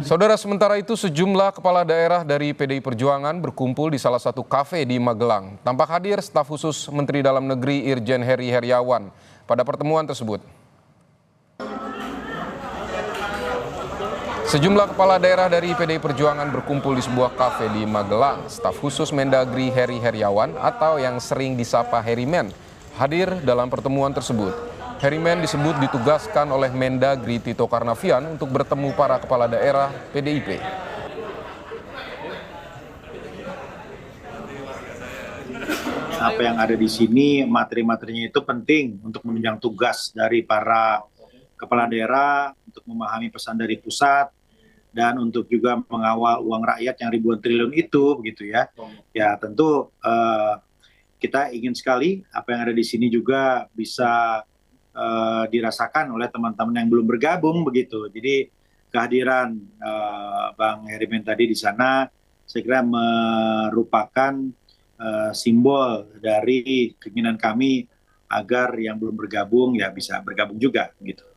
Saudara, sementara itu sejumlah kepala daerah dari PDI Perjuangan berkumpul di salah satu kafe di Magelang. Tampak hadir staf khusus Menteri Dalam Negeri Irjen Heri Heriawan pada pertemuan tersebut. Sejumlah kepala daerah dari PDI Perjuangan berkumpul di sebuah kafe di Magelang. Staf khusus Mendagri Heri Heriawan atau yang sering disapa Herimen hadir dalam pertemuan tersebut. Herimen disebut ditugaskan oleh Mendagri Tito Karnavian untuk bertemu para kepala daerah PDIP. Apa yang ada di sini, materi-materinya itu penting untuk menunjang tugas dari para kepala daerah, untuk memahami pesan dari pusat, dan untuk juga mengawal uang rakyat yang ribuan triliun itu, begitu ya. Ya tentu kita ingin sekali apa yang ada di sini juga bisa dirasakan oleh teman-teman yang belum bergabung, begitu. Jadi kehadiran Bang Herimen tadi di sana, saya kira merupakan simbol dari keinginan kami agar yang belum bergabung ya bisa bergabung juga, gitu.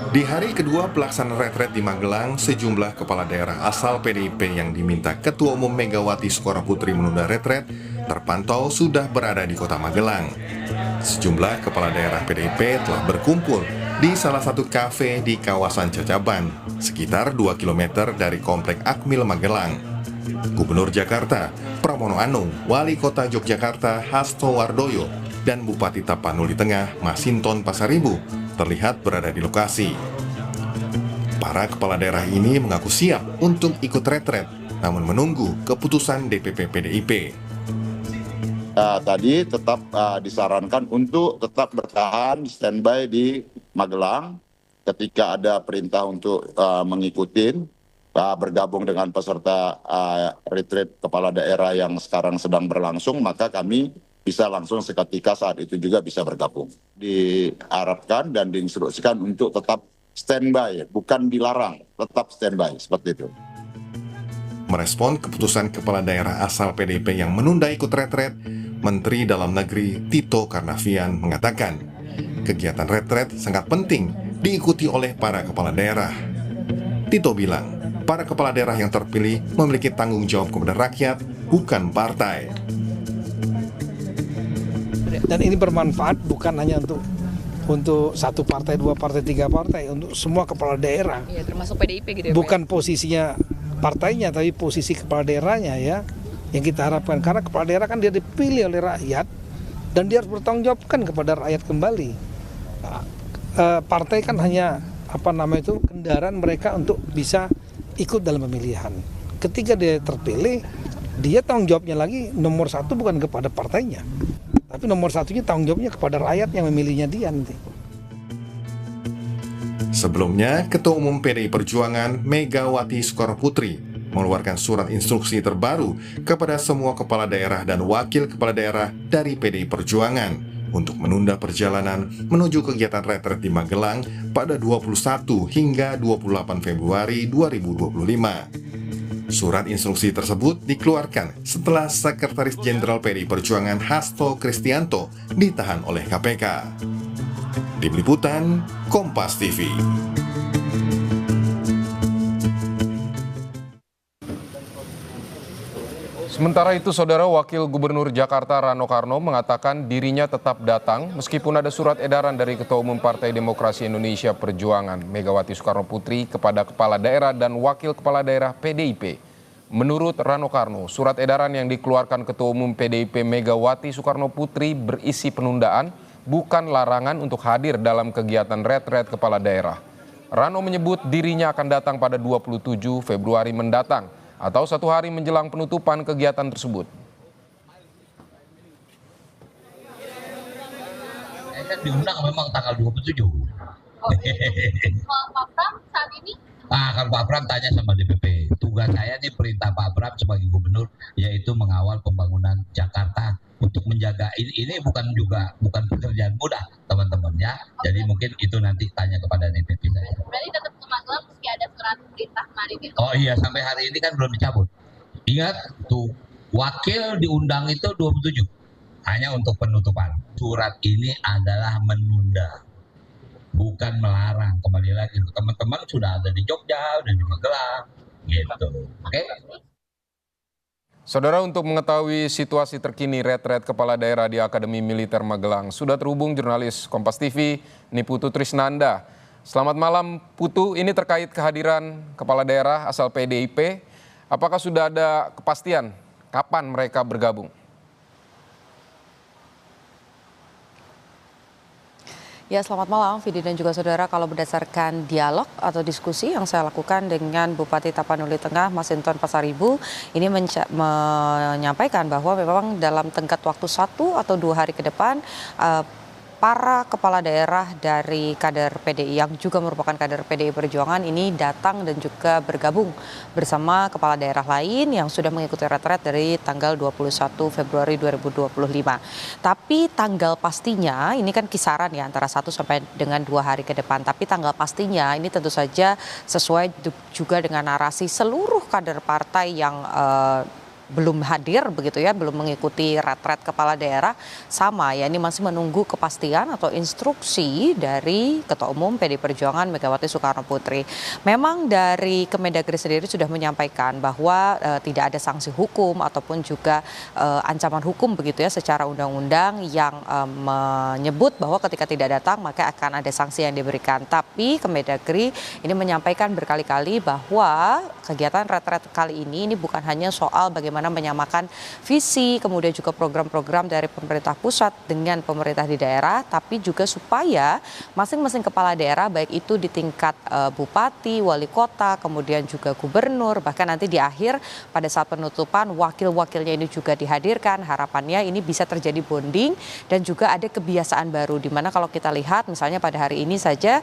Di hari kedua pelaksanaan retret di Magelang, sejumlah kepala daerah asal PDIP yang diminta Ketua Umum Megawati Soekarnoputri menunda retret terpantau sudah berada di kota Magelang. Sejumlah kepala daerah PDIP telah berkumpul di salah satu kafe di kawasan Cacaban, sekitar 2 km dari Komplek Akmil Magelang. Gubernur Jakarta, Pramono Anung, Wali Kota Yogyakarta, Hasto Wardoyo, dan Bupati Tapanuli Tengah, Masinton Pasaribu, terlihat berada di lokasi. Para kepala daerah ini mengaku siap untuk ikut retret, namun menunggu keputusan DPP PDIP. Tadi tetap disarankan untuk tetap bertahan standby di Magelang ketika ada perintah untuk mengikuti bergabung dengan peserta retret kepala daerah yang sekarang sedang berlangsung, maka kami bisa langsung seketika saat itu juga bisa bergabung. Diharapkan dan diinstruksikan untuk tetap standby, bukan dilarang, tetap standby, seperti itu. Merespon keputusan kepala daerah asal PDIP yang menunda ikut retret, Menteri Dalam Negeri Tito Karnavian mengatakan, kegiatan retret sangat penting diikuti oleh para kepala daerah. Tito bilang, para kepala daerah yang terpilih memiliki tanggung jawab kepada rakyat, bukan partai. Dan ini bermanfaat bukan hanya untuk satu partai, dua partai, tiga partai, untuk semua kepala daerah. Iya, termasuk PDIP gitu ya, bukan Pak? Posisinya partainya, tapi posisi kepala daerahnya ya, yang kita harapkan. Karena kepala daerah kan dia dipilih oleh rakyat dan dia harus bertanggung jawabkan kepada rakyat kembali. Partai kan hanya kendaraan mereka untuk bisa ikut dalam pemilihan. Ketika dia terpilih, dia tanggung jawabnya lagi nomor satu bukan kepada partainya, tapi nomor satunya tanggung jawabnya kepada rakyat yang memilihnya dia nanti. Sebelumnya, Ketua Umum PDI Perjuangan Megawati Soekarnoputri mengeluarkan surat instruksi terbaru kepada semua kepala daerah dan wakil kepala daerah dari PDI Perjuangan untuk menunda perjalanan menuju kegiatan retret di Magelang pada 21 hingga 28 Februari 2025. Surat instruksi tersebut dikeluarkan setelah Sekretaris Jenderal PDI Perjuangan Hasto Kristianto ditahan oleh KPK. Tim Liputan, Kompas TV. Sementara itu, Saudara, Wakil Gubernur Jakarta Rano Karno mengatakan dirinya tetap datang meskipun ada surat edaran dari Ketua Umum Partai Demokrasi Indonesia Perjuangan Megawati Soekarnoputri kepada kepala daerah dan wakil kepala daerah PDIP. Menurut Rano Karno, surat edaran yang dikeluarkan Ketua Umum PDIP Megawati Soekarnoputri berisi penundaan, bukan larangan untuk hadir dalam kegiatan retret kepala daerah. Rano menyebut dirinya akan datang pada 27 Februari mendatang, atau 1 hari menjelang penutupan kegiatan tersebut. Kan diundang memang tanggal 27. Kalau Pak Pram saat ini? Kalau Pak Pram tanya sama DPP. Tugas saya nih, perintah Pak Pram sebagai gubernur, yaitu mengawal pembangunan Jakarta untuk menjaga ini bukan pekerjaan mudah, teman-teman ya. Jadi mungkin itu nanti tanya kepada DPP saya. Berarti tetap ke Magelang meski ada surat perintah kemarin gitu. Oh iya, sampai hari ini kan belum dicabut. Ingat tuh, wakil diundang itu 27. Hanya untuk penutupan. Surat ini adalah menunda. bukan melarang. Kembali lagi, teman-teman sudah ada di Jogja, udah di Magelang, gitu. Oke? Saudara, untuk mengetahui situasi terkini retret kepala daerah di Akademi Militer Magelang, sudah terhubung jurnalis Kompas TV, Niputu Trisnanda. Selamat malam Putu, ini terkait kehadiran kepala daerah asal PDIP. Apakah sudah ada kepastian kapan mereka bergabung? Ya, selamat malam Vidi dan juga saudara. Kalau berdasarkan dialog atau diskusi yang saya lakukan dengan Bupati Tapanuli Tengah, Masinton Pasaribu, ini menyampaikan bahwa memang dalam tenggat waktu 1 atau 2 hari ke depan, para kepala daerah dari kader PDI yang juga merupakan kader PDI Perjuangan ini datang dan juga bergabung bersama kepala daerah lain yang sudah mengikuti retret dari tanggal 21 Februari 2025. Tapi tanggal pastinya ini kan kisaran ya antara 1 sampai dengan 2 hari ke depan. Tapi tanggal pastinya ini tentu saja sesuai juga dengan narasi seluruh kader partai yang belum hadir begitu ya, belum mengikuti retret kepala daerah, sama ya, ini masih menunggu kepastian atau instruksi dari Ketua Umum PDI Perjuangan Megawati Soekarno Putri. Memang dari Kemendagri sendiri sudah menyampaikan bahwa tidak ada sanksi hukum ataupun juga ancaman hukum begitu ya secara undang-undang yang menyebut bahwa ketika tidak datang maka akan ada sanksi yang diberikan. Tapi Kemendagri ini menyampaikan berkali-kali bahwa kegiatan retret kali ini bukan hanya soal bagaimana menyamakan visi, kemudian juga program-program dari pemerintah pusat dengan pemerintah di daerah, tapi juga supaya masing-masing kepala daerah, baik itu di tingkat bupati, wali kota, kemudian juga gubernur, bahkan nanti di akhir pada saat penutupan wakil-wakilnya ini juga dihadirkan. Harapannya ini bisa terjadi bonding dan juga ada kebiasaan baru, di mana kalau kita lihat misalnya pada hari ini saja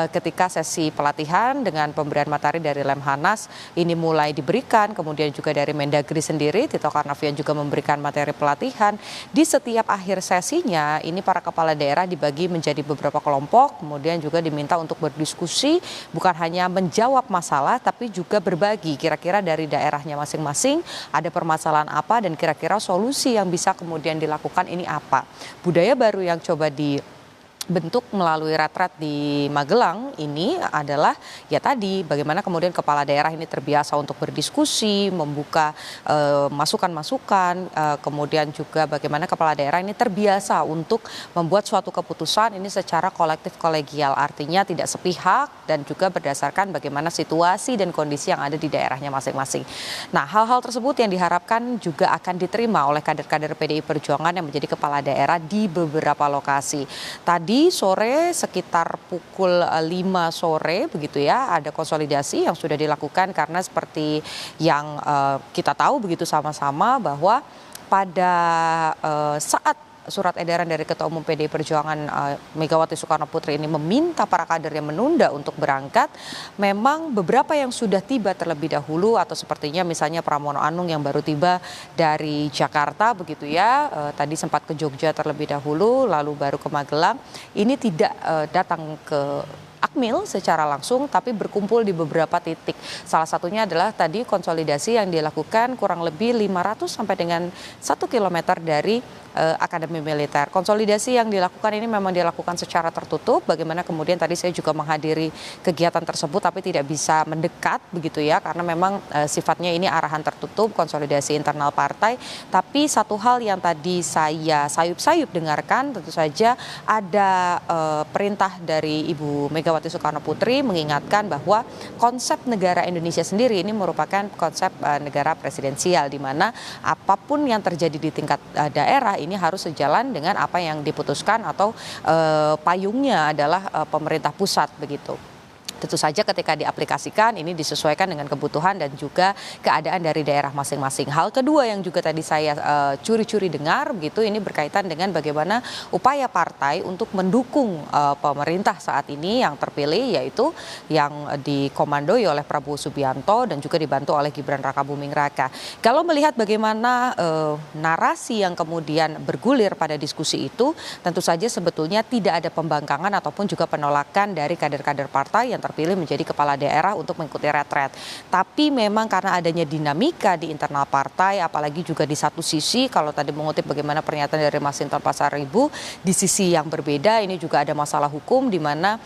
ketika sesi pelatihan dengan pemberian materi dari Lemhanas ini mulai diberikan, kemudian juga dari Mendagri sendiri, Tito Karnavian juga memberikan materi pelatihan. Di setiap akhir sesinya, ini para kepala daerah dibagi menjadi beberapa kelompok, kemudian juga diminta untuk berdiskusi, bukan hanya menjawab masalah, tapi juga berbagi kira-kira dari daerahnya masing-masing, ada permasalahan apa, dan kira-kira solusi yang bisa kemudian dilakukan ini apa. Budaya baru yang coba bentuk melalui retret di Magelang ini adalah ya tadi bagaimana kemudian kepala daerah ini terbiasa untuk berdiskusi, membuka masukan-masukan, kemudian juga bagaimana kepala daerah ini terbiasa untuk membuat suatu keputusan ini secara kolektif kolegial, artinya tidak sepihak dan juga berdasarkan bagaimana situasi dan kondisi yang ada di daerahnya masing-masing. Nah, hal-hal tersebut yang diharapkan juga akan diterima oleh kader-kader PDI Perjuangan yang menjadi kepala daerah di beberapa lokasi. Tadi sore sekitar pukul 5 sore begitu ya, ada konsolidasi yang sudah dilakukan karena seperti yang kita tahu begitu sama-sama bahwa pada saat surat edaran dari Ketua Umum PDI Perjuangan Megawati Soekarno Putri ini meminta para kader yang menunda untuk berangkat, memang beberapa yang sudah tiba terlebih dahulu atau sepertinya misalnya Pramono Anung yang baru tiba dari Jakarta begitu ya, tadi sempat ke Jogja terlebih dahulu lalu baru ke Magelang, ini tidak datang ke Akmil secara langsung tapi berkumpul di beberapa titik. Salah satunya adalah tadi konsolidasi yang dilakukan kurang lebih 500 sampai dengan 1 kilometer dari Akademi Militer. Konsolidasi yang dilakukan ini memang dilakukan secara tertutup. Bagaimana kemudian tadi saya juga menghadiri kegiatan tersebut tapi tidak bisa mendekat begitu ya, karena memang sifatnya ini arahan tertutup, konsolidasi internal partai. Tapi satu hal yang tadi saya sayup-sayup dengarkan, tentu saja ada perintah dari Ibu Megawati Soekarno Putri mengingatkan bahwa konsep negara Indonesia sendiri ini merupakan konsep negara presidensial, di mana apapun yang terjadi di tingkat daerah ini harus sejalan dengan apa yang diputuskan atau payungnya adalah pemerintah pusat begitu. Tentu saja ketika diaplikasikan ini disesuaikan dengan kebutuhan dan juga keadaan dari daerah masing-masing. Hal kedua yang juga tadi saya curi-curi dengar begitu, ini berkaitan dengan bagaimana upaya partai untuk mendukung pemerintah saat ini yang terpilih, yaitu yang dikomandoi oleh Prabowo Subianto dan juga dibantu oleh Gibran Rakabuming Raka. Kalau melihat bagaimana narasi yang kemudian bergulir pada diskusi itu, tentu saja sebetulnya tidak ada pembangkangan ataupun juga penolakan dari kader-kader partai yang terpilih menjadi kepala daerah untuk mengikuti retret. Tapi memang karena adanya dinamika di internal partai, apalagi juga di satu sisi, kalau tadi mengutip bagaimana pernyataan dari Masinton Pasaribu, di sisi yang berbeda ini juga ada masalah hukum di mana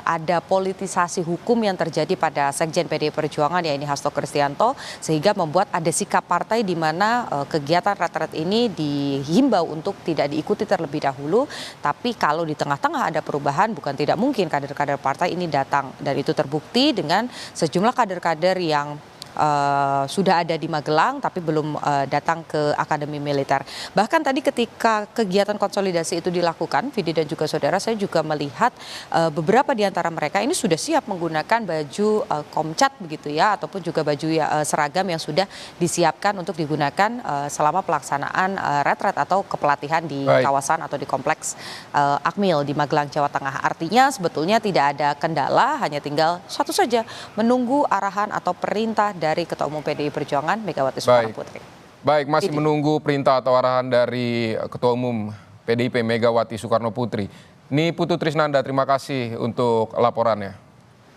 ada politisasi hukum yang terjadi pada Sekjen PDI Perjuangan, yaitu Hasto Kristianto, sehingga membuat ada sikap partai di mana kegiatan retret ini dihimbau untuk tidak diikuti terlebih dahulu. Tapi kalau di tengah-tengah ada perubahan, bukan tidak mungkin kader-kader partai ini datang, dan itu terbukti dengan sejumlah kader-kader yang sudah ada di Magelang tapi belum datang ke Akademi Militer. Bahkan tadi ketika kegiatan konsolidasi itu dilakukan, Vidi dan juga saudara, saya juga melihat beberapa di antara mereka ini sudah siap menggunakan baju komcat begitu ya, ataupun juga baju seragam yang sudah disiapkan untuk digunakan selama pelaksanaan retret atau kepelatihan di kawasan atau di kompleks Akmil di Magelang, Jawa Tengah. Artinya sebetulnya tidak ada kendala, hanya tinggal satu saja, menunggu arahan atau perintah dari Ketua Umum PDI Perjuangan Megawati Soekarno Putri. Baik, masih menunggu perintah atau arahan dari Ketua Umum PDIP Megawati Soekarno Putri. Ini Putu Trisnanda, terima kasih untuk laporannya.